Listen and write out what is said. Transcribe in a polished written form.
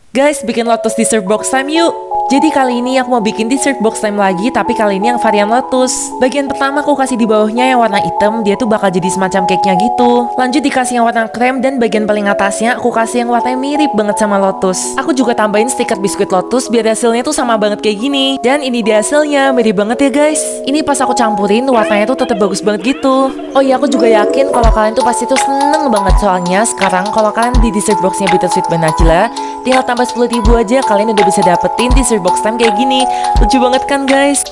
Guys, bikin lotus dessert box time yuk. Jadi kali ini aku mau bikin dessert box time lagi, tapi kali ini yang varian lotus. Bagian pertama aku kasih di bawahnya yang warna hitam, dia tuh bakal jadi semacam cake-nya gitu. Lanjut dikasih yang warna krem, dan bagian paling atasnya aku kasih yang warnanya mirip banget sama lotus. Aku juga tambahin stiker biskuit lotus biar hasilnya tuh sama banget kayak gini. Dan ini dia hasilnya, mirip banget ya guys. Ini pas aku campurin, warnanya tuh tetap bagus banget gitu. Oh iya, aku juga yakin kalau kalian tuh pasti tuh seneng banget, soalnya sekarang kalau kalian di dessert boxnya Bittersweet by Najla, tinggal tambah 10.000 aja kalian udah bisa dapetin dessert box time kayak gini. Lucu banget kan guys?